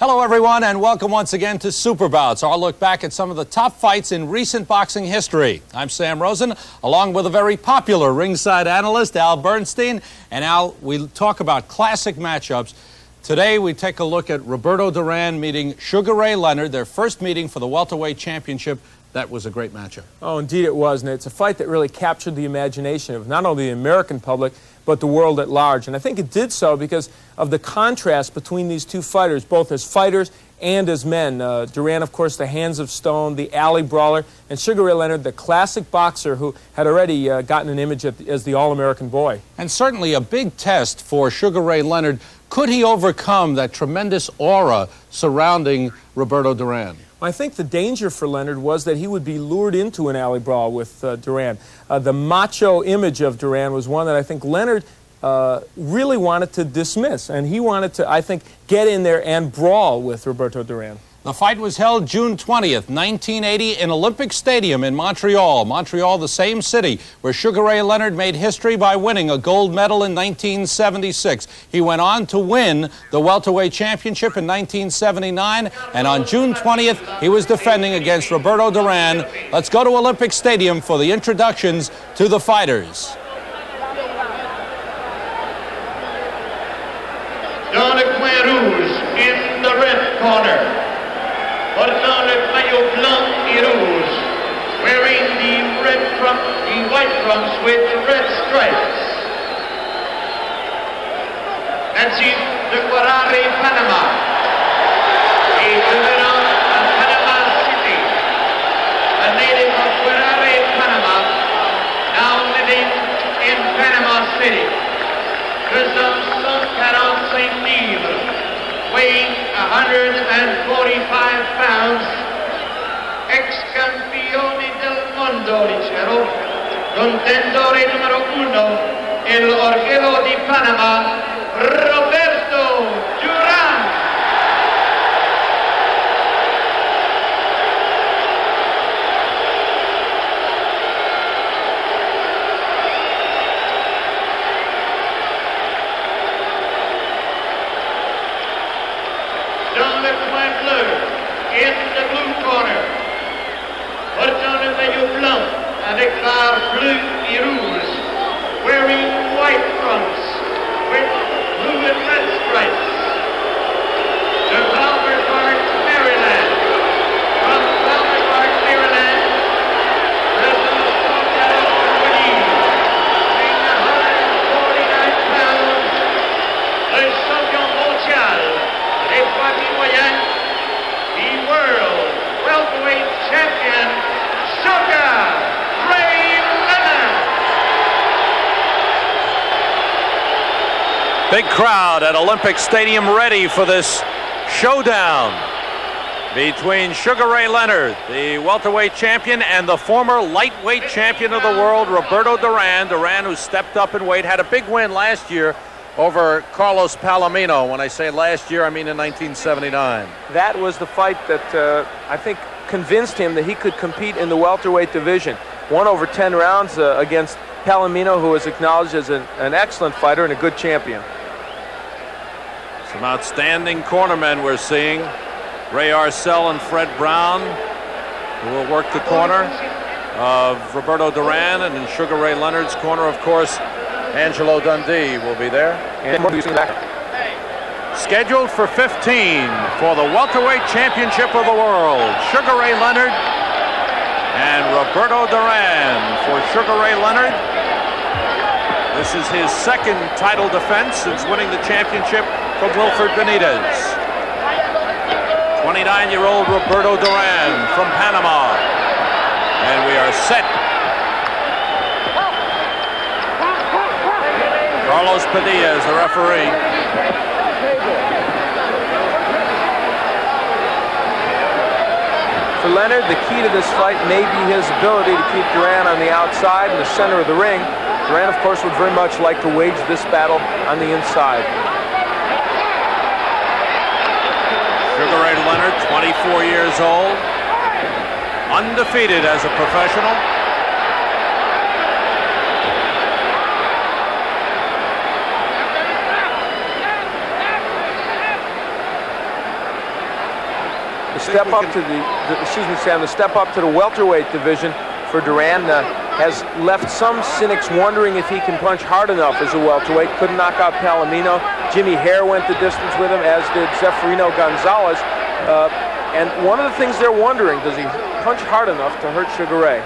Hello, everyone, and welcome once again to Super Bouts, our look back at some of the top fights in recent boxing history. I'm Sam Rosen, along with a very popular ringside analyst, Al Bernstein. And Al, we talk about classic matchups. Today, we take a look at Roberto Duran meeting Sugar Ray Leonard, their first meeting for the Welterweight Championship. That was a great matchup. Oh, indeed it was, and it's a fight that really captured the imagination of not only the American public, but the world at large. And I think it did so because of the contrast between these two fighters, both as fighters and as men. Duran, of course, the hands of stone, the alley brawler, and Sugar Ray Leonard, the classic boxer who had already gotten an image as the all-American boy. And certainly a big test for Sugar Ray Leonard. Could he overcome that tremendous aura surrounding Roberto Duran? I think the danger for Leonard was that he would be lured into an alley brawl with Duran. The macho image of Duran was one that I think Leonard really wanted to dismiss, and he wanted to, I think, get in there and brawl with Roberto Duran. The fight was held June 20th, 1980 in Olympic Stadium in Montreal. Montreal, the same city where Sugar Ray Leonard made history by winning a gold medal in 1976. He went on to win the Welterweight Championship in 1979, and on June 20th, he was defending against Roberto Duran. Let's go to Olympic Stadium for the introductions to the fighters. Dans le coin rouge, in the red corner, portant le maillot blanc et rouge, wearing the white trunks with red stripes. Nancy de Guarare, Panama. A resident of Panama City, a native of Guarare, Panama, now living in Panama City. Faisant 145 livres, weighing 145 pounds, ex-campione del mondo, dicero, contendore numero 1, el Orgullo di Panama, Roberto Duran. Dans le coin bleu, in the blue corner, portant le maillot blanc avec barre bleue et rouge, wearing white trunks with blue and red stripes. De Palmer Park, Maryland. From Palmer Park, Maryland, President Roberto Duran, weighing 149 pounds, le champion mondial. The World Welterweight Champion, Sugar Ray Leonard. Big crowd at Olympic Stadium ready for this showdown between Sugar Ray Leonard, the welterweight champion, and the former lightweight champion of the world, Roberto Duran. Duran, who stepped up in weight, had a big win last year over Carlos Palomino. When I say last year, I mean in 1979. That was the fight that I think convinced him that he could compete in the welterweight division. Won over 10 rounds against Palomino, who is acknowledged as an excellent fighter and a good champion. Some outstanding cornermen we're seeing. Ray Arcel and Fred Brown, who will work the corner of Roberto Duran, and in Sugar Ray Leonard's corner, of course, Angelo Dundee will be there. Scheduled for 15 for the Welterweight Championship of the World, Sugar Ray Leonard and Roberto Duran. For Sugar Ray Leonard, this is his second title defense since winning the championship from Wilfred Benitez. 29-year-old Roberto Duran from Panama. And we are set. Carlos Padilla is the referee. For Leonard, the key to this fight may be his ability to keep Duran on the outside in the center of the ring. Duran, of course, would very much like to wage this battle on the inside. Sugar Ray Leonard, 24 years old, undefeated as a professional. The step up to the step up to the welterweight division for Duran has left some cynics wondering if he can punch hard enough as a welterweight. Couldn't knock out Palomino. Jimmy Hare went the distance with him, as did Zeferino Gonzalez. And one of the things they're wondering, does he punch hard enough to hurt Sugar Ray?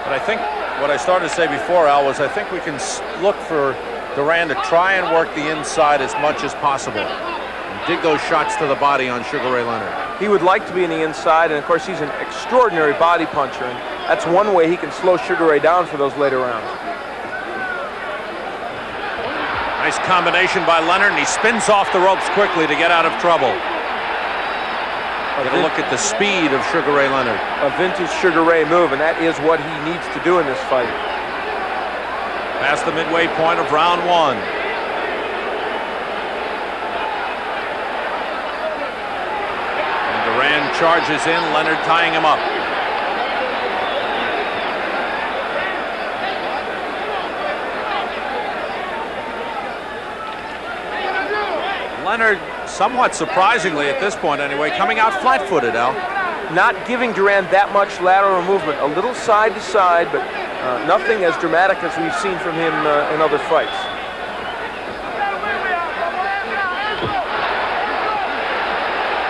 But I think what I started to say before, Al, was I think we can look for Duran to try and work the inside as much as possible. And dig those shots to the body on Sugar Ray Leonard. He would like to be in the inside, and of course he's an extraordinary body puncher. And that's one way he can slow Sugar Ray down for those later rounds. Nice combination by Leonard, and he spins off the ropes quickly to get out of trouble. Get a look at the speed of Sugar Ray Leonard. A vintage Sugar Ray move, and that is what he needs to do in this fight. Past the midway point of round one. And Duran charges in, Leonard tying him up. Leonard, somewhat surprisingly at this point anyway, coming out flat-footed, Al. Not giving Duran that much lateral movement. A little side to side, but nothing as dramatic as we've seen from him in other fights.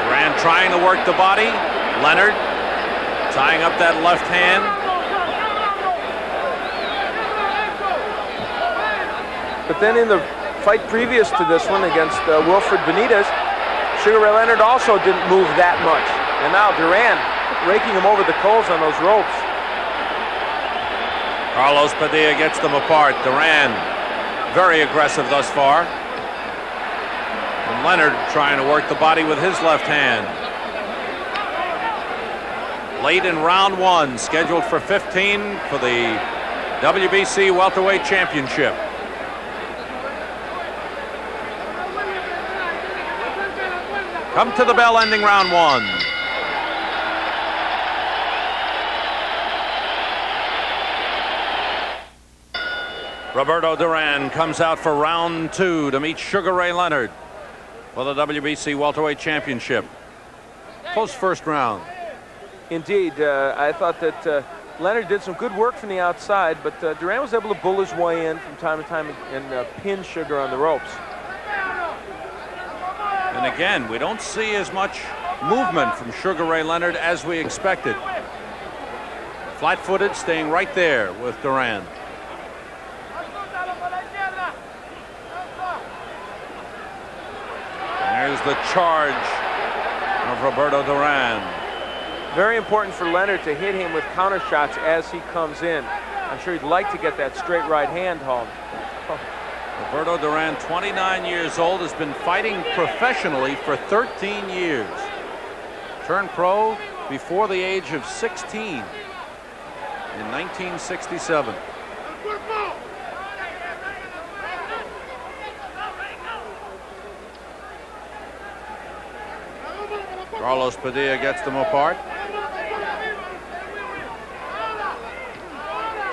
Duran trying to work the body. Leonard tying up that left hand. But then in the fight previous to this one against Wilfred Benitez, Sugar Ray Leonard also didn't move that much. And now Duran raking him over the coals on those ropes. Carlos Padilla gets them apart. Duran very aggressive thus far. And Leonard trying to work the body with his left hand. Late in round one, scheduled for 15 for the WBC Welterweight Championship. Come to the bell, ending round one. Roberto Duran comes out for round two to meet Sugar Ray Leonard for the WBC Welterweight Championship. Close first round. Indeed, I thought that Leonard did some good work from the outside, but Duran was able to bull his way in from time to time and pin Sugar on the ropes. And again, we don't see as much movement from Sugar Ray Leonard as we expected. Flat-footed, staying right there with Duran. There's the charge of Roberto Duran. Very important for Leonard to hit him with counter shots as he comes in. I'm sure he'd like to get that straight right hand home. Roberto Duran, 29 years old, has been fighting professionally for 13 years. Turned pro before the age of 16 in 1967. Carlos Padilla gets them apart.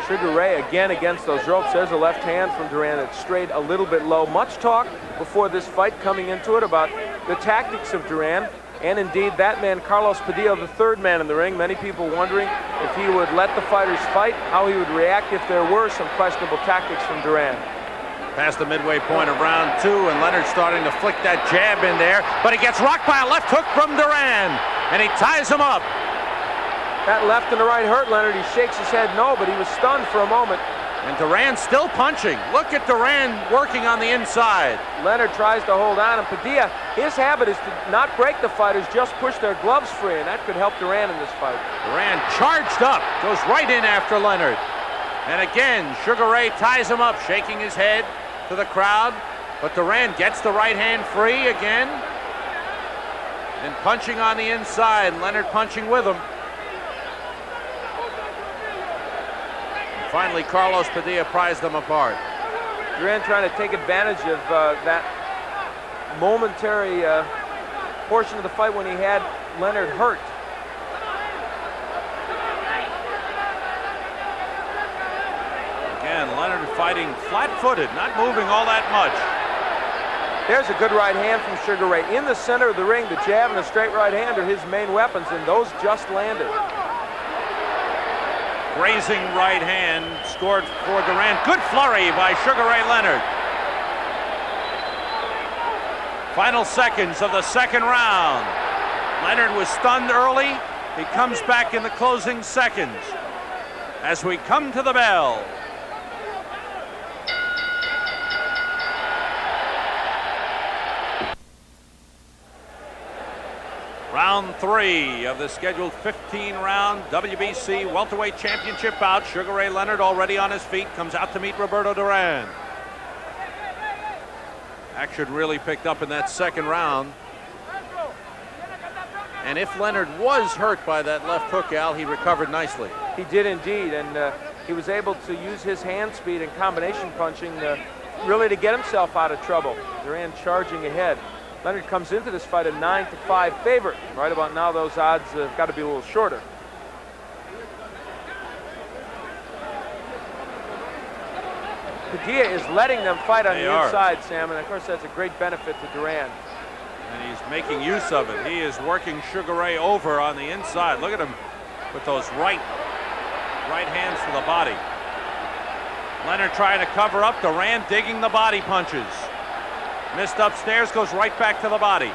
Sugar Ray again against those ropes. There's a left hand from Duran that strayed a little bit low. Much talk before this fight coming into it about the tactics of Duran. And indeed, that man, Carlos Padilla, the third man in the ring. Many people wondering if he would let the fighters fight, how he would react if there were some questionable tactics from Duran. Past the midway point of round two, and Leonard starting to flick that jab in there, but he gets rocked by a left hook from Duran, and he ties him up. That left and the right hurt Leonard. He shakes his head no, but he was stunned for a moment. And Duran still punching. Look at Duran working on the inside. Leonard tries to hold on, and Padilla, his habit is to not break the fighters, just push their gloves free, and that could help Duran in this fight. Duran charged up, goes right in after Leonard. And again, Sugar Ray ties him up, shaking his head to the crowd, but Duran gets the right hand free again. And punching on the inside, Leonard punching with him. Finally, Carlos Padilla pries them apart. Duran trying to take advantage of that momentary portion of the fight when he had Leonard hurt. Again, Leonard fighting flat-footed, not moving all that much. There's a good right hand from Sugar Ray. In the center of the ring, the jab and the straight right hand are his main weapons, and those just landed. Grazing right hand scored for Duran. Good flurry by Sugar Ray Leonard. Final seconds of the second round. Leonard was stunned early. He comes back in the closing seconds. As we come to the bell. Round 3 of the scheduled 15-round WBC Welterweight Championship bout. Sugar Ray Leonard already on his feet, comes out to meet Roberto Duran. Action really picked up in that second round. And if Leonard was hurt by that left hook, Al, he recovered nicely. He did indeed, and he was able to use his hand speed and combination punching really to get himself out of trouble. Duran charging ahead. Leonard comes into this fight a 9-5 favorite. Right about now, those odds have got to be a little shorter. Padilla is letting them fight on the inside, Sam, and of course that's a great benefit to Duran. And he's making use of it. He is working Sugar Ray over on the inside. Look at him with those right hands to the body. Leonard trying to cover up. Duran digging the body punches. Missed upstairs, goes right back to the body.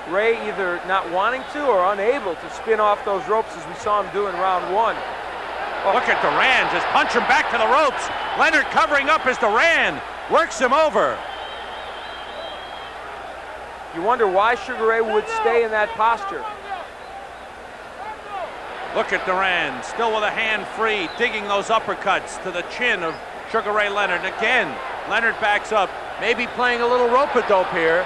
Ray either not wanting to or unable to spin off those ropes as we saw him do in round 1. Oh. Look at Duran, just punch him back to the ropes. Leonard covering up as Duran works him over. You wonder why Sugar Ray would stay in that posture. Look at Duran, still with a hand free, digging those uppercuts to the chin of Sugar Ray Leonard. Again, Leonard backs up, maybe playing a little rope-a-dope here.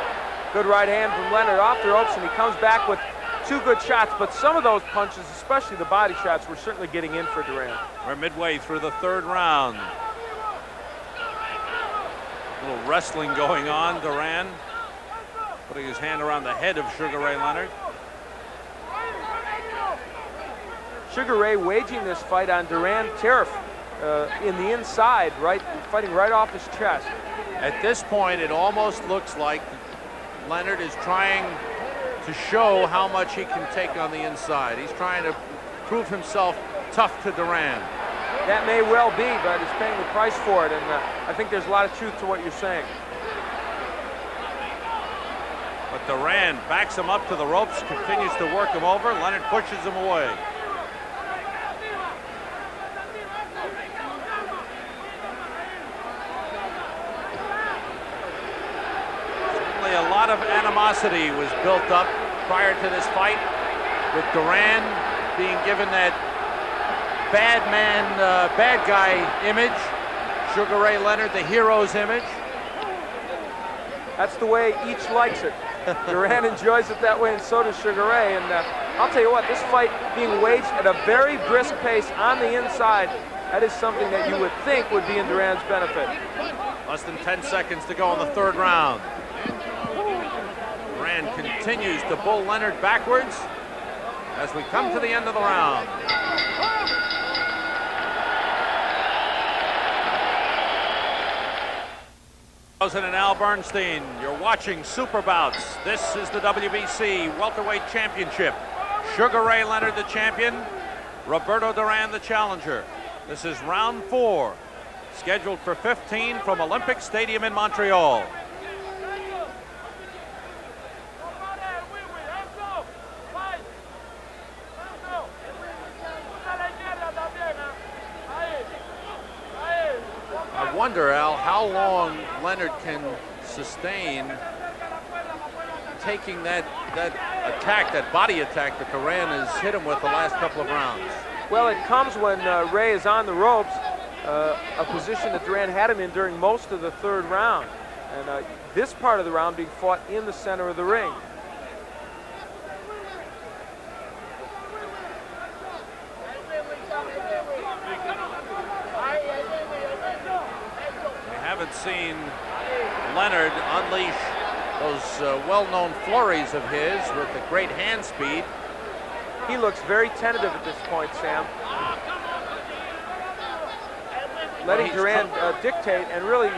Good right hand from Leonard off the ropes, and he comes back with 2 good shots, but some of those punches, especially the body shots, were certainly getting in for Duran. We're midway through the third round. A little wrestling going on. Duran putting his hand around the head of Sugar Ray Leonard. Sugar Ray waging this fight on Duran Tariff in the inside, fighting right off his chest. At this point, it almost looks like Leonard is trying to show how much he can take on the inside. He's trying to prove himself tough to Duran. That may well be, but he's paying the price for it, and I think there's a lot of truth to what you're saying. But Duran backs him up to the ropes, continues to work him over. Leonard pushes him away. Certainly a lot of animosity was built up prior to this fight, with Duran being given that bad man, bad guy image. Sugar Ray Leonard, the hero's image. That's the way each likes it. Duran enjoys it that way, and so does Sugar Ray. And I'll tell you what, this fight being waged at a very brisk pace on the inside, that is something that you would think would be in Duran's benefit. Less than 10 seconds to go in the third round. Duran continues to bull Leonard backwards as we come to the end of the round. And Al Bernstein, you're watching Super Bouts. This is the WBC Welterweight Championship. Sugar Ray Leonard the champion, Roberto Duran the challenger. This is round 4, scheduled for 15 from Olympic Stadium in Montreal. I wonder, Al, how long Leonard can sustain taking that attack, that body attack that Duran has hit him with the last couple of rounds. Well, it comes when Ray is on the ropes, a position that Duran had him in during most of the third round. And this part of the round being fought in the center of the ring. Haven't seen Leonard unleash those well-known flurries of his with the great hand speed. He looks very tentative at this point, Sam. letting Duran dictate and really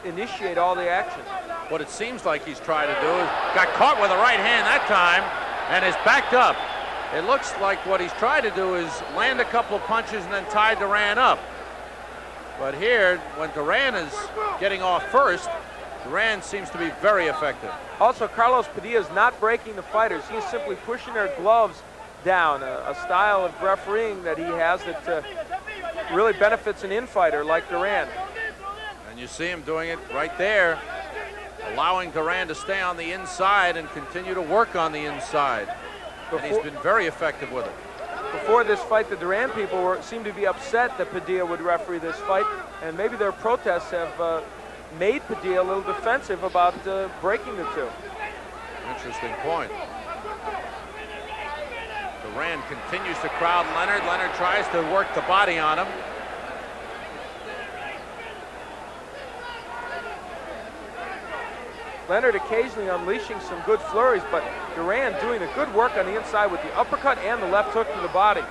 initiate all the action. What it seems like he's trying to do is got caught with a right hand that time and is backed up. It looks like what he's trying to do is land a couple of punches and then tie Duran up. But here, when Duran is getting off first, Duran seems to be very effective. Also, Carlos Padilla is not breaking the fighters. He's simply pushing their gloves down, a style of refereeing that he has that really benefits an infighter like Duran. And you see him doing it right there, allowing Duran to stay on the inside and continue to work on the inside. And he's been very effective with it. Before this fight, the Duran people seemed to be upset that Padilla would referee this fight, and maybe their protests have made Padilla a little defensive about breaking the two. Interesting point. Duran continues to crowd Leonard. Leonard tries to work the body on him. Leonard occasionally unleashing some good flurries, but Duran doing a good work on the inside with the uppercut and the left hook to the body.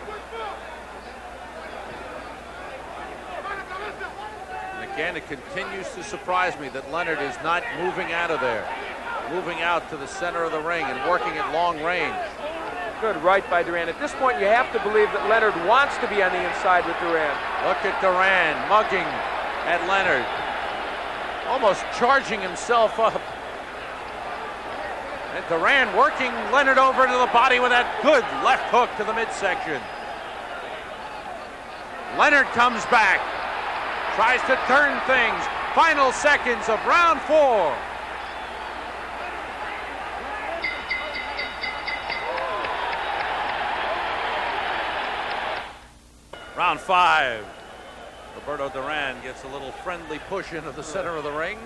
And again, it continues to surprise me that Leonard is not moving out of there, moving out to the center of the ring and working at long range. Good right by Duran. At this point, you have to believe that Leonard wants to be on the inside with Duran. Look at Duran mugging at Leonard, almost charging himself up. And Duran working Leonard over into the body with that good left hook to the midsection. Leonard comes back, tries to turn things. Final seconds of round 4. Round 5. Roberto Duran gets a little friendly push into the center of the ring.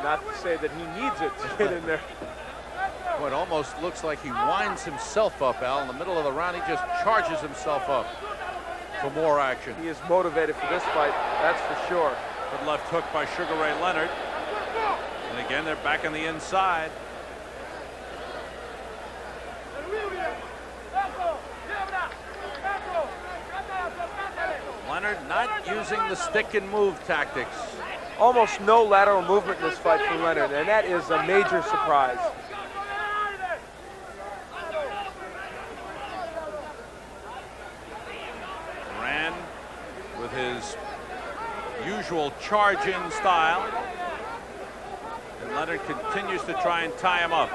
Not to say that he needs it to get in there. Well, it almost looks like he winds himself up, Al. In the middle of the round, he just charges himself up for more action. He is motivated for this fight, that's for sure. Good left hook by Sugar Ray Leonard. And again, they're back on the inside. Leonard not using the stick and move tactics. Almost no lateral movement in this fight for Leonard, and that is a major surprise. Duran with his usual charge-in style. And Leonard continues to try and tie him up.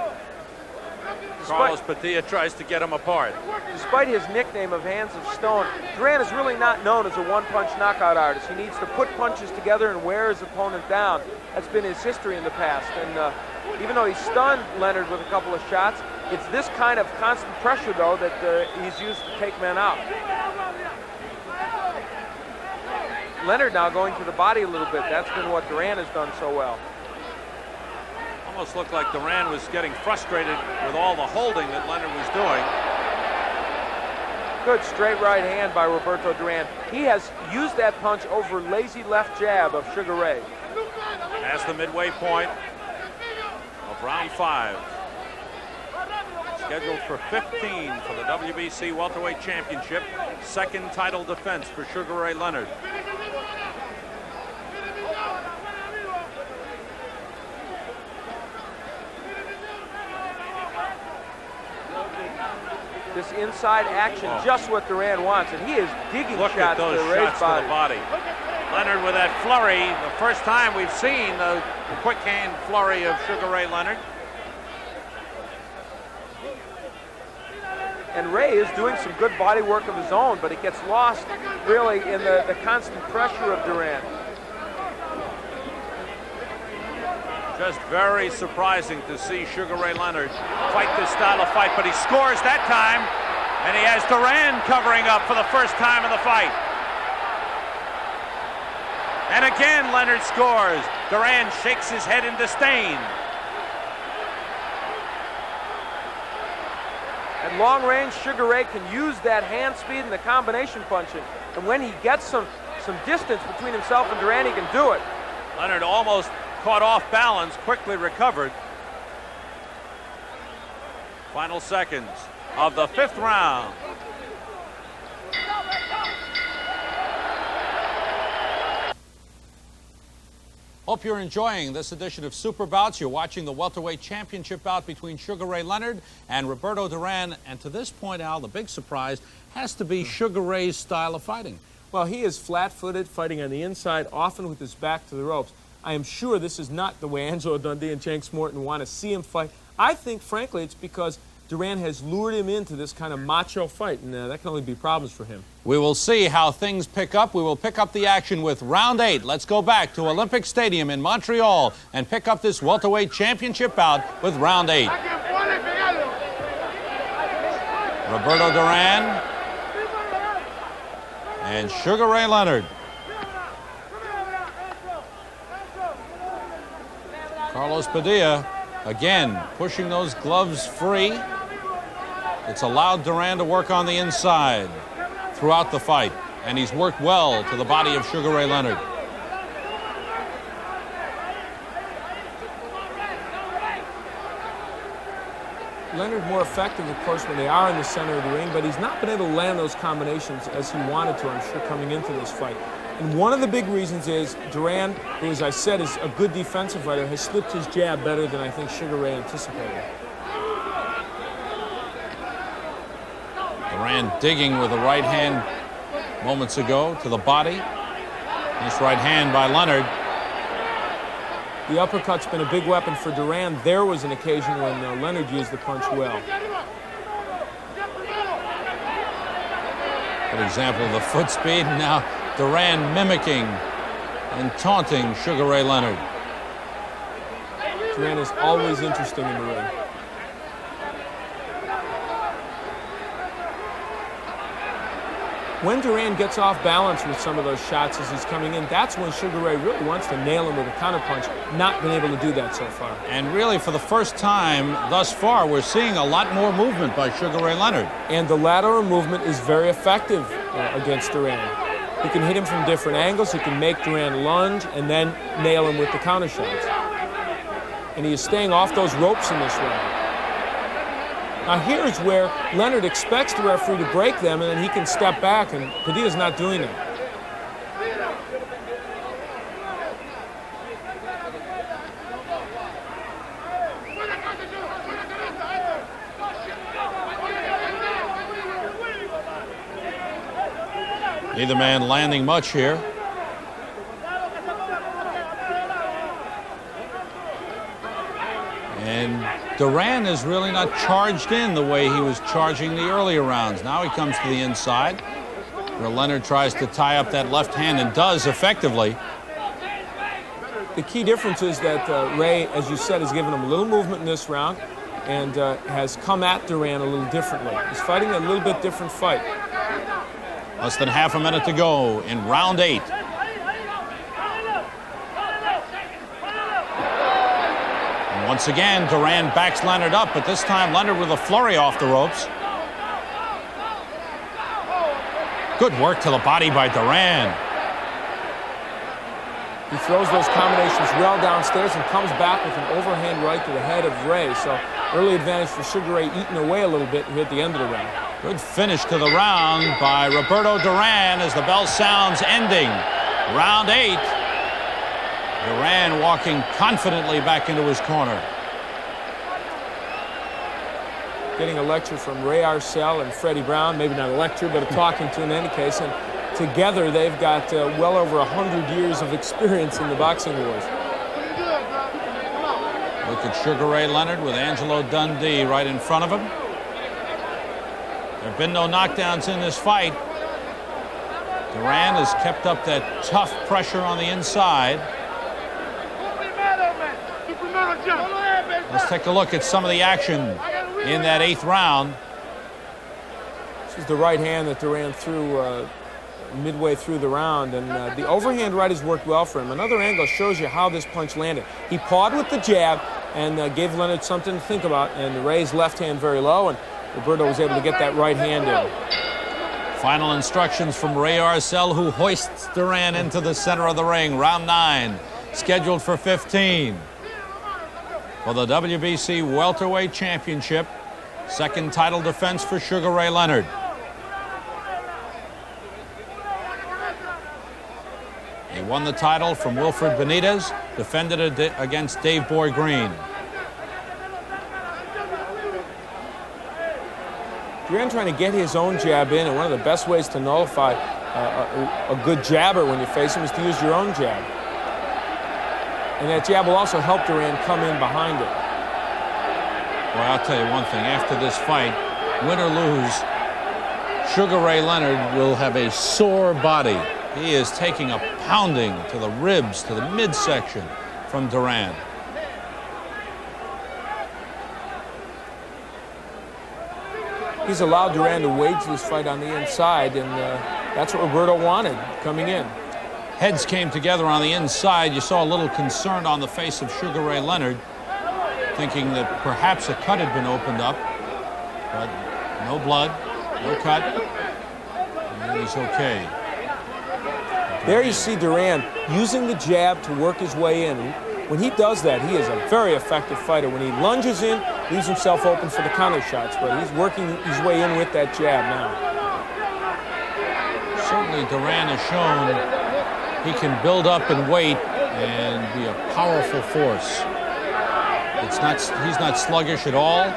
Carlos Padilla tries to get him apart. Despite his nickname of Hands of Stone, Duran is really not known as a one-punch knockout artist. He needs to put punches together and wear his opponent down. That's been his history in the past. And even though he stunned Leonard with a couple of shots, it's this kind of constant pressure, though, that he's used to take men out. Leonard now going to the body a little bit. That's been what Duran has done so well. Almost looked like Duran was getting frustrated with all the holding that Leonard was doing. Good straight right hand by Roberto Duran. He has used that punch over lazy left jab of Sugar Ray. Past the midway point of round 5. Scheduled for 15 for the WBC Welterweight Championship. Second title defense for Sugar Ray Leonard. This inside action, just what Duran wants, and he is digging Look shots at those to Ray's shots to the body. Leonard with that flurry, the first time we've seen the quick hand flurry of Sugar Ray Leonard. And Ray is doing some good body work of his own, but it gets lost really in the constant pressure of Duran. Just very surprising to see Sugar Ray Leonard fight this style of fight, but he scores that time, and he has Duran covering up for the first time in the fight. And again, Leonard scores. Duran shakes his head in disdain. At long range, Sugar Ray can use that hand speed and the combination punching. And when he gets some distance between himself and Duran, he can do it. Leonard almost caught off balance, quickly recovered. Final seconds of the 5th round. Hope you're enjoying this edition of Super Bouts. You're watching the welterweight championship bout between Sugar Ray Leonard and Roberto Duran. And to this point, Al, the big surprise has to be Sugar Ray's style of fighting. Well, he is flat-footed, fighting on the inside, often with his back to the ropes. I am sure this is not the way Angelo Dundee and Jenks Morton want to see him fight. I think, frankly, it's because Duran has lured him into this kind of macho fight, and that can only be problems for him. We will see how things pick up. We will pick up the action with round 8. Let's go back to Olympic Stadium in Montreal and pick up this welterweight championship bout with round 8. Roberto Duran and Sugar Ray Leonard. Carlos Padilla again pushing those gloves free. It's allowed Duran to work on the inside throughout the fight, and he's worked well to the body of Sugar Ray Leonard. Leonard more effective, of course, when they are in the center of the ring, but he's not been able to land those combinations as he wanted to, I'm sure, coming into this fight. And one of the big reasons is Duran, who, as I said, is a good defensive fighter, has slipped his jab better than I think Sugar Ray anticipated. Duran digging with a right hand moments ago to the body. Nice right hand by Leonard. The uppercut's been a big weapon for Duran. There was an occasion when Leonard used the punch well. Good example of the foot speed. Now Duran mimicking and taunting Sugar Ray Leonard. Duran is always interesting in the ring. When Duran gets off balance with some of those shots as he's coming in, that's when Sugar Ray really wants to nail him with a counterpunch. Not been able to do that so far. And really, for the first time thus far, we're seeing a lot more movement by Sugar Ray Leonard. And the lateral movement is very effective against Duran. He can hit him from different angles. He can make Duran lunge and then nail him with the counter shots. And he is staying off those ropes in this round. Now here's where Leonard expects the referee to break them, and then he can step back, and Padilla's not doing that. Neither man landing much here. And Duran is really not charged in the way he was charging the earlier rounds. Now he comes to the inside, where Leonard tries to tie up that left hand and does effectively. The key difference is that Ray, as you said, has given him a little movement in this round and has come at Duran a little differently. He's fighting a little bit different fight. Less than half a minute to go in round 8. And once again, Duran backs Leonard up, but this time Leonard with a flurry off the ropes. Good work to the body by Duran. He throws those combinations well downstairs and comes back with an overhand right to the head of Ray. So early advantage for Sugar Ray, eating away a little bit here at the end of the round. Good finish to the round by Roberto Duran as the bell sounds ending round 8. Duran walking confidently back into his corner. Getting a lecture from Ray Arcel and Freddie Brown. Maybe not a lecture, but a talking to in any case. And together they've got well over 100 years of experience in the boxing wars. Look at Sugar Ray Leonard with Angelo Dundee right in front of him. There have been no knockdowns in this fight. Duran has kept up that tough pressure on the inside. Let's take a look at some of the action in that 8th round. This is the right hand that Duran threw midway through the round, and the overhand right has worked well for him. Another angle shows you how this punch landed. He pawed with the jab and gave Leonard something to think about, and Ray's left hand very low, and Roberto was able to get that right hand in. Final instructions from Ray Arcel, who hoists Duran into the center of the ring. Round 9, scheduled for 15. For the WBC Welterweight Championship, second title defense for Sugar Ray Leonard. He won the title from Wilfred Benitez, defended it against Dave Boy Green. Duran trying to get his own jab in, and one of the best ways to nullify a good jabber when you face him is to use your own jab. And that jab will also help Duran come in behind it. Well, I'll tell you one thing. After this fight, win or lose, Sugar Ray Leonard will have a sore body. He is taking a pounding to the ribs, to the midsection from Duran. He's allowed Duran to wage this fight on the inside, and that's what Roberto wanted coming in. Heads came together on the inside. You saw a little concern on the face of Sugar Ray Leonard, thinking that perhaps a cut had been opened up, but no blood, no cut, and he's okay. There you see Duran using the jab to work his way in. When he does that, he is a very effective fighter. When he lunges in, leaves himself open for the counter shots, but he's working his way in with that jab now. Certainly Duran has shown he can build up and weight and be a powerful force. He's not sluggish at all.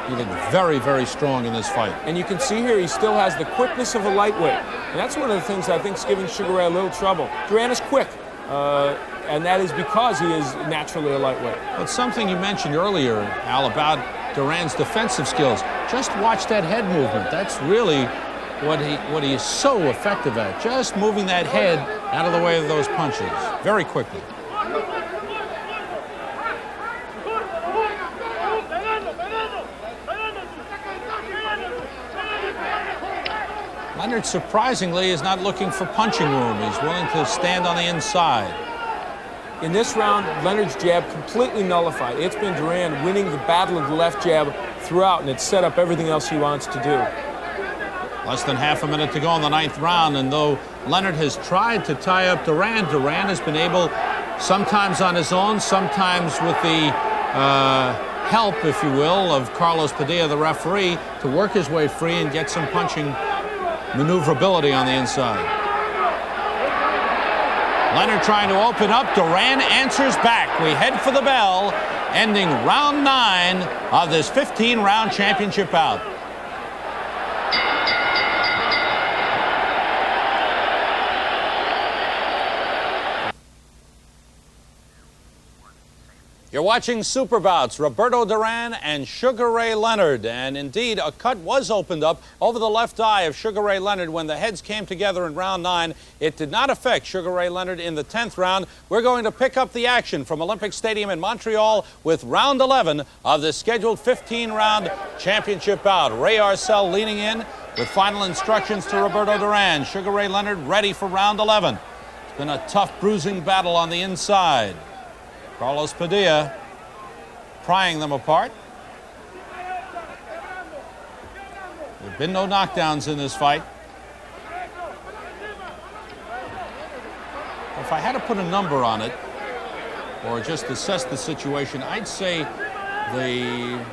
He looked very, very strong in this fight. And you can see here he still has the quickness of a lightweight. And that's one of the things I think is giving Sugar Ray a little trouble. Duran is quick, and that is because he is naturally a lightweight. But something you mentioned earlier, Al, about Duran's defensive skills. Just watch that head movement. That's really what he is so effective at. Just moving that head out of the way of those punches very quickly. Leonard, surprisingly, is not looking for punching room. He's willing to stand on the inside. In this round, Leonard's jab completely nullified. It's been Duran winning the battle of the left jab throughout, and it's set up everything else he wants to do. Less than half a minute to go in the 9th round, and though Leonard has tried to tie up Duran, Duran has been able, sometimes on his own, sometimes with the help, if you will, of Carlos Padilla, the referee, to work his way free and get some punching maneuverability on the inside. Leonard trying to open up. Duran answers back. We head for the bell, ending round 9 of this 15-round championship bout. You're watching Super Bouts, Roberto Duran and Sugar Ray Leonard. And indeed, a cut was opened up over the left eye of Sugar Ray Leonard when the heads came together in round 9. It did not affect Sugar Ray Leonard in the 10th round. We're going to pick up the action from Olympic Stadium in Montreal with round 11 of the scheduled 15-round championship bout. Ray Arcel leaning in with final instructions to Roberto Duran. Sugar Ray Leonard ready for round 11. It's been a tough bruising battle on the inside. Carlos Padilla prying them apart. There have been no knockdowns in this fight. If I had to put a number on it, or just assess the situation, I'd say the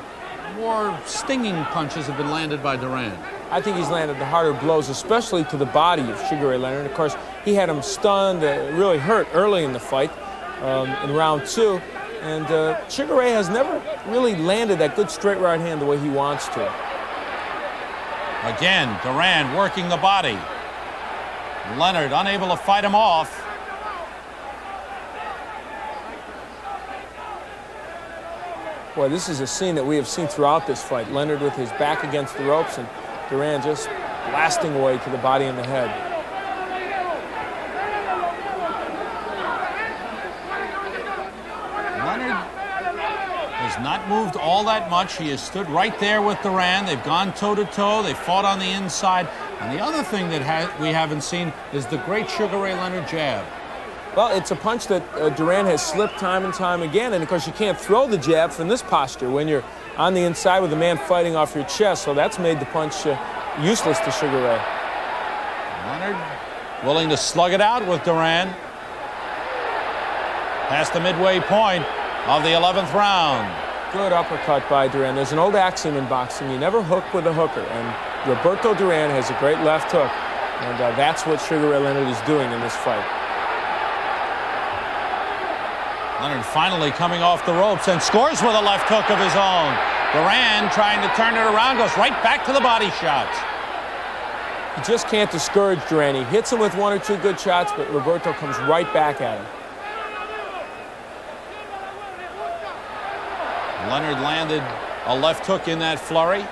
more stinging punches have been landed by Duran. I think he's landed the harder blows, especially to the body of Sugar Ray Leonard. Of course, he had him stunned, really hurt early in the fight. In round 2, and Sugar Ray has never really landed that good straight right hand the way he wants to. Again, Duran working the body. Leonard unable to fight him off. Boy, this is a scene that we have seen throughout this fight. Leonard with his back against the ropes and Duran just blasting away to the body and the head. Has not moved all that much. He has stood right there with Duran. They've gone toe-to-toe. They fought on the inside. And the other thing that we haven't seen is the great Sugar Ray Leonard jab. Well, it's a punch that Duran has slipped time and time again. And, of course, you can't throw the jab from this posture when you're on the inside with a man fighting off your chest. So that's made the punch useless to Sugar Ray. Leonard willing to slug it out with Duran. Past the midway point of the 11th round. Good uppercut by Duran. There's an old axiom in boxing: you never hook with a hooker, and Roberto Duran has a great left hook. And that's what Sugar Ray Leonard is doing in this fight. Leonard finally coming off the ropes and scores with a left hook of his own. Duran trying to turn it around, goes right back to the body shots. You just can't discourage Duran. He hits him with one or two good shots, but Roberto comes right back at him. Leonard landed a left hook in that flurry.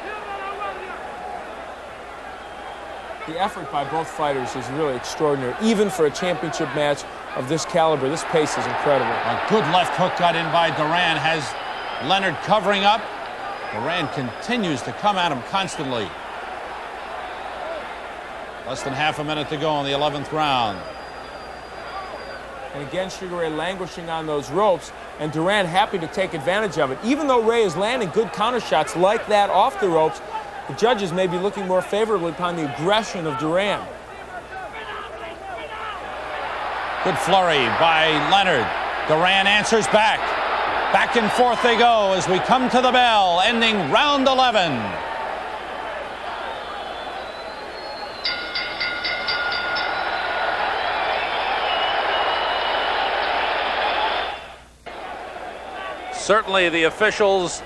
The effort by both fighters is really extraordinary, even for a championship match of this caliber. This pace is incredible. A good left hook got in by Duran, has Leonard covering up. Duran continues to come at him constantly. Less than half a minute to go in the 11th round. And again, Sugar Ray languishing on those ropes, and Duran happy to take advantage of it. Even though Ray is landing good counter shots like that off the ropes, the judges may be looking more favorably upon the aggression of Duran. Good flurry by Leonard. Duran answers back. Back and forth they go as we come to the bell, ending round 11. Certainly the officials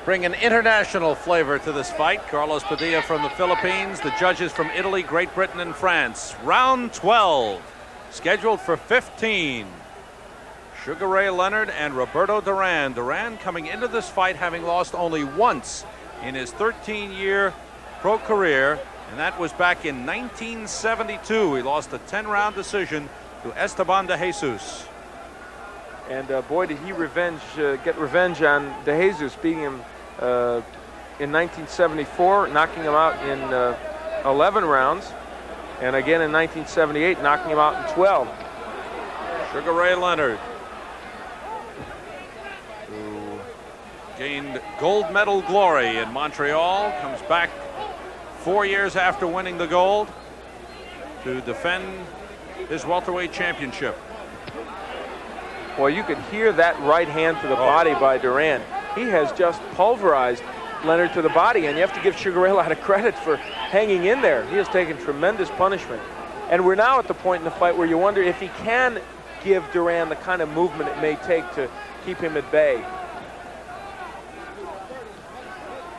bring an international flavor to this fight. Carlos Padilla from the Philippines, the judges from Italy, Great Britain, and France. Round 12, scheduled for 15. Sugar Ray Leonard and Roberto Duran. Duran coming into this fight having lost only once in his 13-year pro career, and that was back in 1972. He lost a 10-round decision to Esteban De Jesus. And boy, did he get revenge on De Jesus, beating him in 1974, knocking him out in 11 rounds, and again in 1978, knocking him out in 12. Sugar Ray Leonard, who gained gold medal glory in Montreal, comes back 4 years after winning the gold to defend his welterweight championship. Well, you could hear that right hand to the body by Duran. He has just pulverized Leonard to the body, and you have to give Sugar Ray a lot of credit for hanging in there. He has taken tremendous punishment. And we're now at the point in the fight where you wonder if he can give Duran the kind of movement it may take to keep him at bay.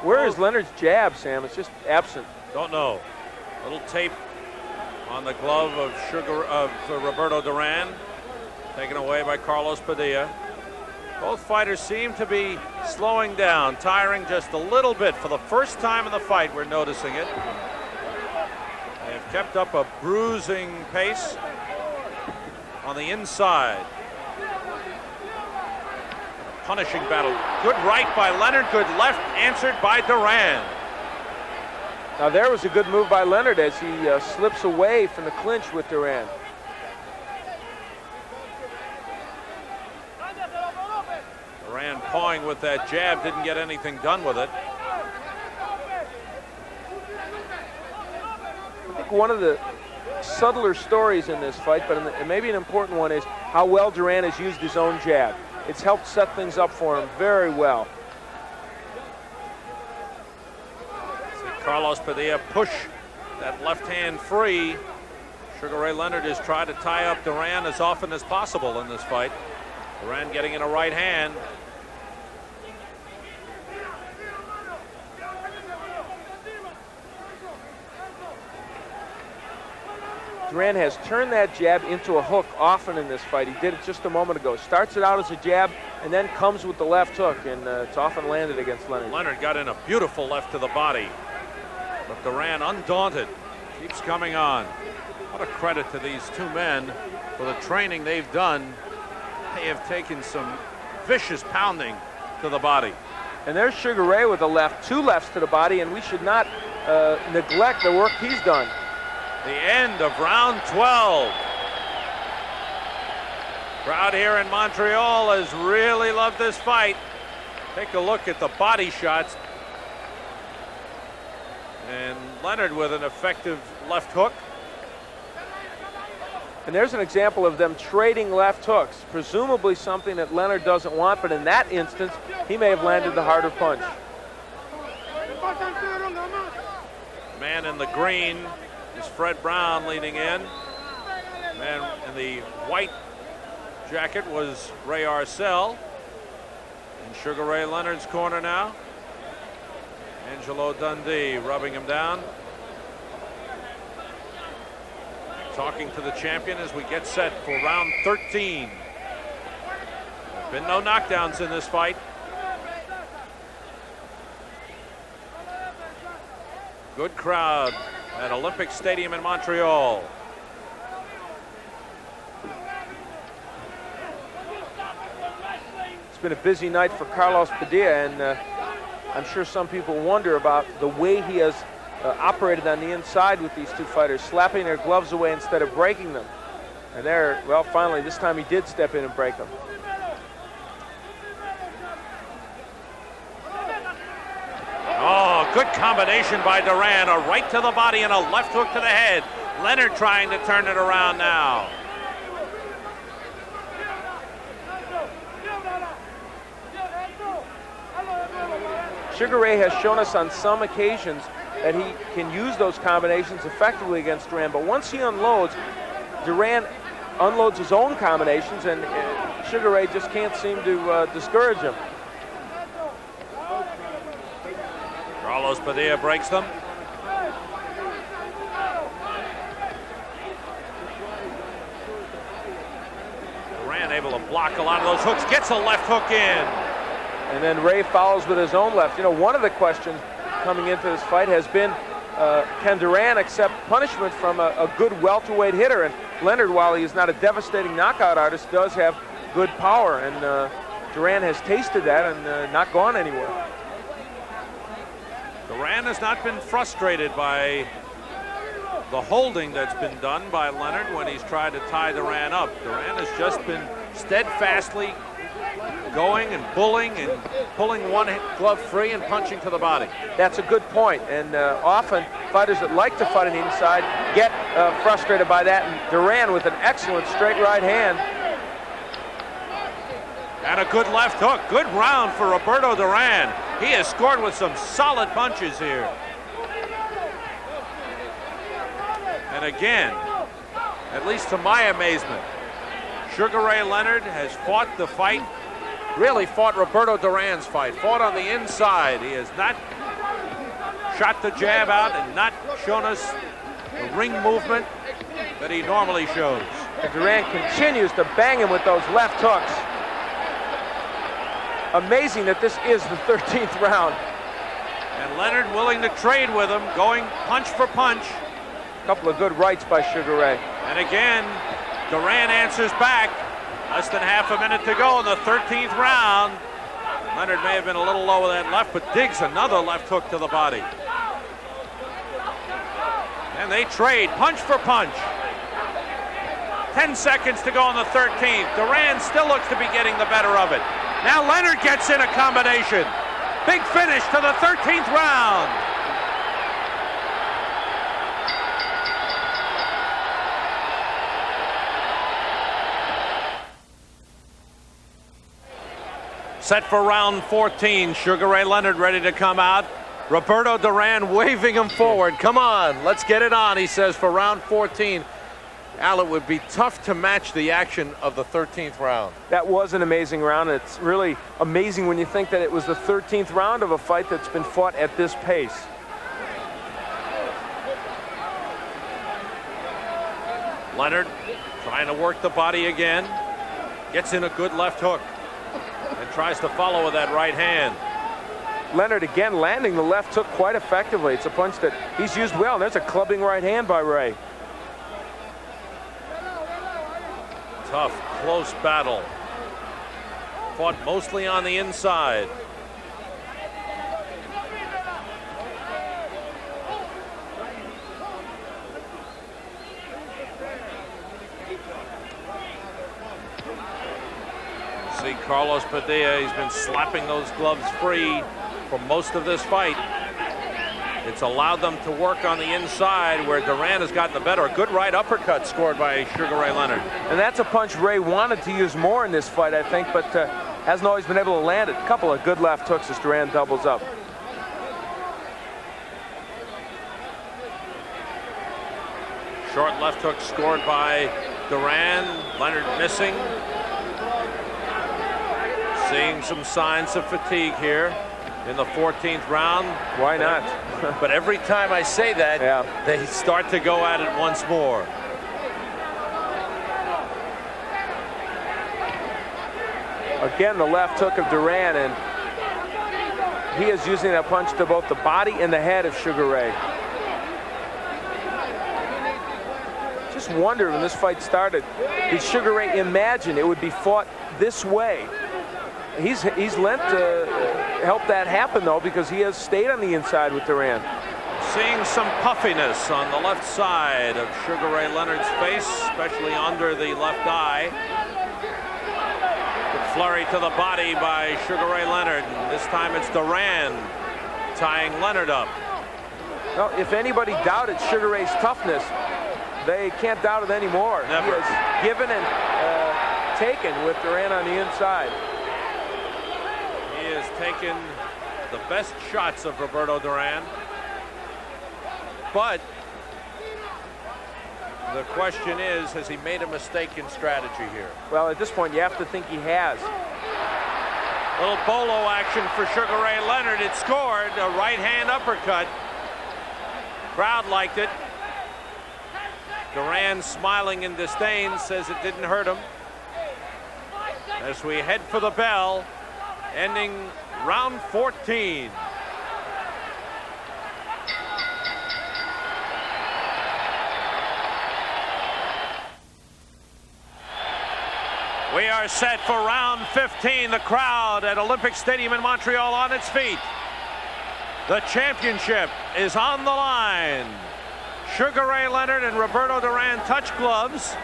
Where is Leonard's jab, Sam? It's just absent. Don't know. Little tape on the glove of Roberto Duran, taken away by Carlos Padilla. Both fighters seem to be slowing down, tiring just a little bit. For the first time in the fight, we're noticing it. They've kept up a bruising pace on the inside. A punishing battle. Good right by Leonard, good left answered by Duran. Now there was a good move by Leonard as he slips away from the clinch with Duran. Duran pawing with that jab, didn't get anything done with it. I think one of the subtler stories in this fight, but maybe an important one, is how well Duran has used his own jab. It's helped set things up for him very well. See Carlos Padilla push that left hand free. Sugar Ray Leonard has tried to tie up Duran as often as possible in this fight. Duran getting in a right hand. Duran has turned that jab into a hook often in this fight. He did it just a moment ago. Starts it out as a jab and then comes with the left hook, and it's often landed against Leonard. Leonard got in a beautiful left to the body, but Duran, undaunted, keeps coming on. What a credit to these two men for the training they've done. They have taken some vicious pounding to the body. And there's Sugar Ray with a left, two lefts to the body, and we should not neglect the work he's done. The end of round 12. Crowd here in Montreal has really loved this fight. Take a look at the body shots. And Leonard with an effective left hook. And there's an example of them trading left hooks, presumably something that Leonard doesn't want, but in that instance, he may have landed the harder punch. Man in the green is Fred Brown leaning in. Man in the white jacket was Ray Arcel. In Sugar Ray Leonard's corner now, Angelo Dundee rubbing him down. Talking to the champion as we get set for round 13. There's been no knockdowns in this fight. Good crowd at Olympic Stadium in Montreal. It's been a busy night for Carlos Padilla, and I'm sure some people wonder about the way he has operated on the inside with these two fighters, slapping their gloves away instead of breaking them. And there, well, finally, this time he did step in and break them. Oh, good combination by Duran. A right to the body and a left hook to the head. Leonard trying to turn it around now. Sugar Ray has shown us on some occasions that he can use those combinations effectively against Duran, but once he unloads, Duran unloads his own combinations, and Sugar Ray just can't seem to discourage him. Carlos Padilla breaks them. Duran able to block a lot of those hooks, gets a left hook in. And then Ray follows with his own left. You know, one of the questions coming into this fight has been, can Duran accept punishment from a good welterweight hitter? And Leonard, while he is not a devastating knockout artist, does have good power. And Duran has tasted that and not gone anywhere. Duran has not been frustrated by the holding that's been done by Leonard when he's tried to tie Duran up. Duran has just been steadfastly going and bullying and pulling one glove free and punching to the body. That's a good point, and often fighters that like to fight on the inside get frustrated by that, and Duran with an excellent straight right hand. And a good left hook. Good round for Roberto Duran. He has scored with some solid punches here. And again, at least to my amazement, Sugar Ray Leonard has fought the fight, really fought Roberto Duran's fight, fought on the inside. He has not shot the jab out and not shown us the ring movement that he normally shows. And Duran continues to bang him with those left hooks. Amazing that this is the 13th round. And Leonard willing to trade with him, going punch for punch. A couple of good rights by Sugar Ray. And again, Duran answers back. Less than half a minute to go in the 13th round. Leonard may have been a little low with that left, but digs another left hook to the body. And they trade punch for punch. 10 seconds to go in the 13th. Duran still looks to be getting the better of it. Now Leonard gets in a combination. Big finish to the 13th round. Set for round 14. Sugar Ray Leonard ready to come out. Roberto Duran waving him forward. Come on, let's get it on, he says, for round 14. Al, it would be tough to match the action of the 13th round. That was an amazing round. It's really amazing when you think that it was the 13th round of a fight that's been fought at this pace. Leonard trying to work the body again. Gets in a good left hook and tries to follow with that right hand. Leonard again landing the left hook quite effectively. It's a punch that he's used well. And there's a clubbing right hand by Ray. Tough, close battle. Fought mostly on the inside. See Carlos Padilla, he's been slapping those gloves free for most of this fight. It's allowed them to work on the inside where Duran has gotten the better. A good right uppercut scored by Sugar Ray Leonard. And that's a punch Ray wanted to use more in this fight, I think, but hasn't always been able to land it. A couple of good left hooks as Duran doubles up. Short left hook scored by Duran. Leonard missing. Seeing some signs of fatigue here in the 14th round. Why not? But every time I say that, they start to go at it once more. Again, the left hook of Duran, and he is using that punch to both the body and the head of Sugar Ray. Just wonder when this fight started, did Sugar Ray imagine it would be fought this way? He's lent to help that happen, though, because he has stayed on the inside with Duran. Seeing some puffiness on the left side of Sugar Ray Leonard's face, especially under the left eye. Good flurry to the body by Sugar Ray Leonard. And this time it's Duran tying Leonard up. Well, if anybody doubted Sugar Ray's toughness, they can't doubt it anymore. Never. He has given and taken with Duran on the inside. He has taken the best shots of Roberto Duran. But the question is, has he made a mistake in strategy here? Well, at this point, you have to think he has. Little bolo action for Sugar Ray Leonard. It scored a right hand uppercut. Crowd liked it. Duran, smiling in disdain, says it didn't hurt him. As we head for the bell, ending round 14. We are set for round 15. The crowd at Olympic Stadium in Montreal on its feet. The championship is on the line. Sugar Ray Leonard and Roberto Duran touch gloves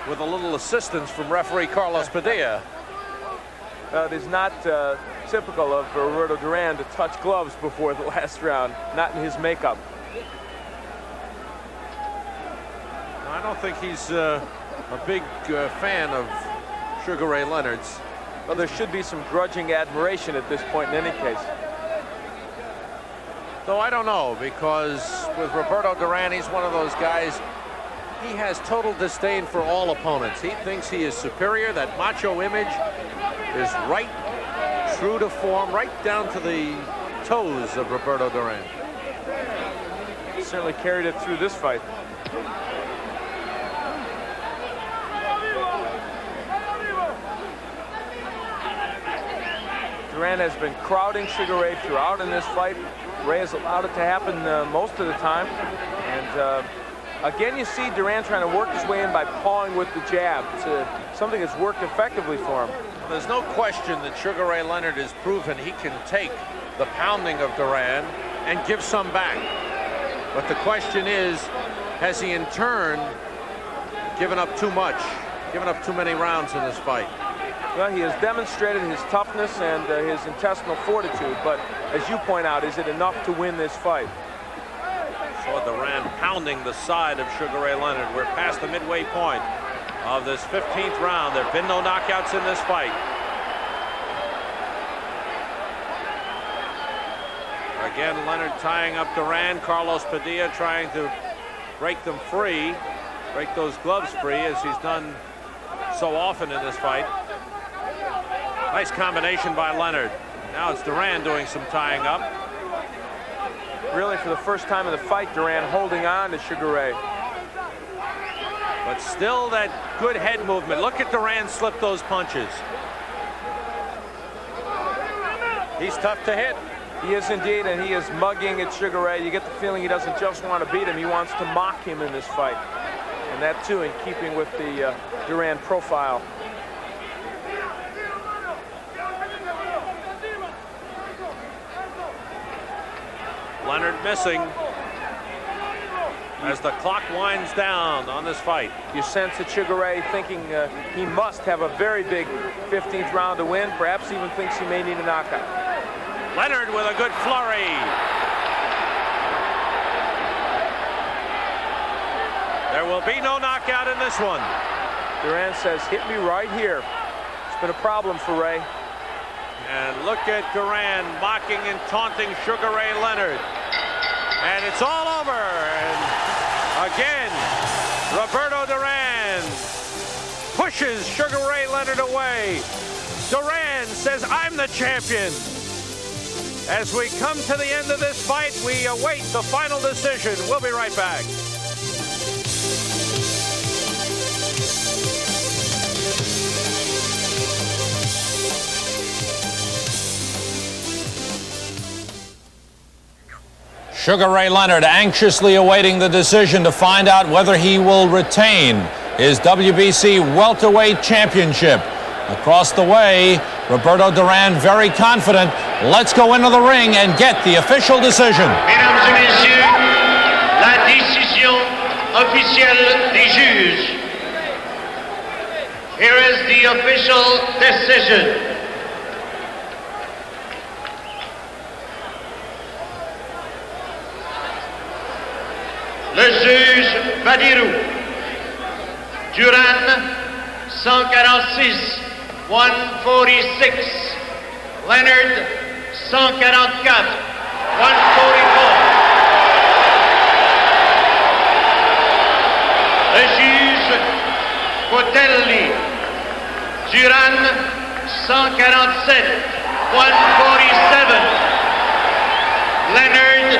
with a little assistance from referee Carlos Padilla. It is not typical of Roberto Duran to touch gloves before the last round, not in his makeup. I don't think he's a big fan of Sugar Ray Leonard's. Well, there should be some grudging admiration at this point in any case. Though I don't know, because with Roberto Duran, he's one of those guys, he has total disdain for all opponents. He thinks he is superior. That macho image is right true to form, right down to the toes of Roberto Duran. Certainly carried it through this fight. Duran has been crowding Sugar Ray throughout in this fight. Ray has allowed it to happen most of the time. And again, you see Duran trying to work his way in by pawing with the jab. It's something that's worked effectively for him. There's no question that Sugar Ray Leonard has proven he can take the pounding of Duran and give some back. But the question is, has he in turn given up too much, given up too many rounds in this fight? Well, he has demonstrated his toughness and his intestinal fortitude, but as you point out, is it enough to win this fight? Saw Duran pounding the side of Sugar Ray Leonard. We're past the midway point of this 15th round. There have been no knockouts in this fight. Again, Leonard tying up Duran. Carlos Padilla trying to break them free, break those gloves free, as he's done so often in this fight. Nice combination by Leonard. Now it's Duran doing some tying up. Really, for the first time in the fight, Duran holding on to Sugar Ray. But still that good head movement. Look at Duran slip those punches. He's tough to hit. He is indeed, and he is mugging at Sugar Ray. You get the feeling he doesn't just want to beat him, he wants to mock him in this fight. And that, too, in keeping with the Duran profile. Leonard missing as the clock winds down on this fight. You sense that Sugar Ray thinking he must have a very big 15th round to win, perhaps even thinks he may need a knockout. Leonard with a good flurry. There will be no knockout in this one. Duran says, hit me right here. It's been a problem for Ray. And look at Duran mocking and taunting Sugar Ray Leonard. And it's all over. And again, Roberto Duran pushes Sugar Ray Leonard away. Duran says, I'm the champion. As we come to the end of this fight, we await the final decision. We'll be right back. Sugar Ray Leonard anxiously awaiting the decision to find out whether he will retain his WBC Welterweight Championship. Across the way, Roberto Duran very confident. Let's go into the ring and get the official decision. Mesdames et messieurs, la décision officielle des juges. Here is the official decision. Le juge Badirou. Duran, 146, 146. Leonard, 144, 144. Le juge Cotelli. Duran, 147, 147. Leonard,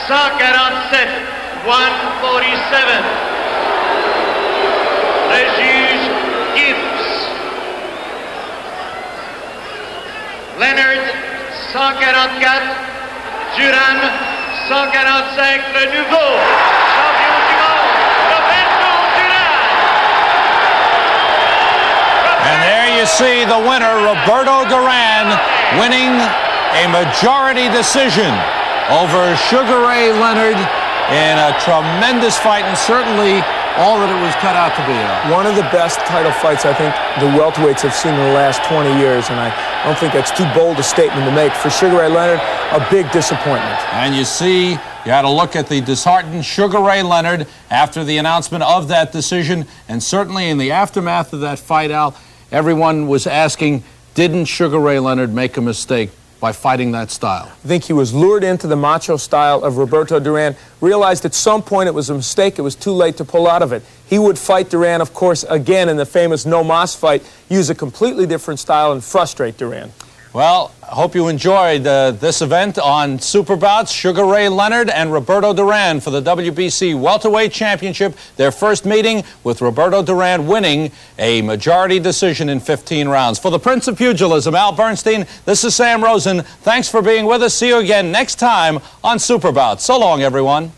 147, 147. Le juge Gibbs. Leonard, 144. Duran, 145. Le nouveau champion du monde, Roberto Duran. And there you see the winner, Roberto Duran, winning a majority decision over Sugar Ray Leonard in a tremendous fight, and certainly all that it was cut out to be. One of the best title fights I think the welterweights have seen in the last 20 years, and I don't think that's too bold a statement to make. For Sugar Ray Leonard, a big disappointment. And you see, you had a look at the disheartened Sugar Ray Leonard after the announcement of that decision, and certainly in the aftermath of that fight, Al, everyone was asking, didn't Sugar Ray Leonard make a mistake by fighting that style? I think he was lured into the macho style of Roberto Duran, realized at some point it was a mistake, it was too late to pull out of it. He would fight Duran, of course, again in the famous no mas fight, use a completely different style and frustrate Duran. Well, I hope you enjoyed this event on Super Bouts. Sugar Ray Leonard and Roberto Duran for the WBC Welterweight Championship. Their first meeting with Roberto Duran winning a majority decision in 15 rounds. For the Prince of Pugilism, Al Bernstein, this is Sam Rosen. Thanks for being with us. See you again next time on Super Bouts. So long, everyone.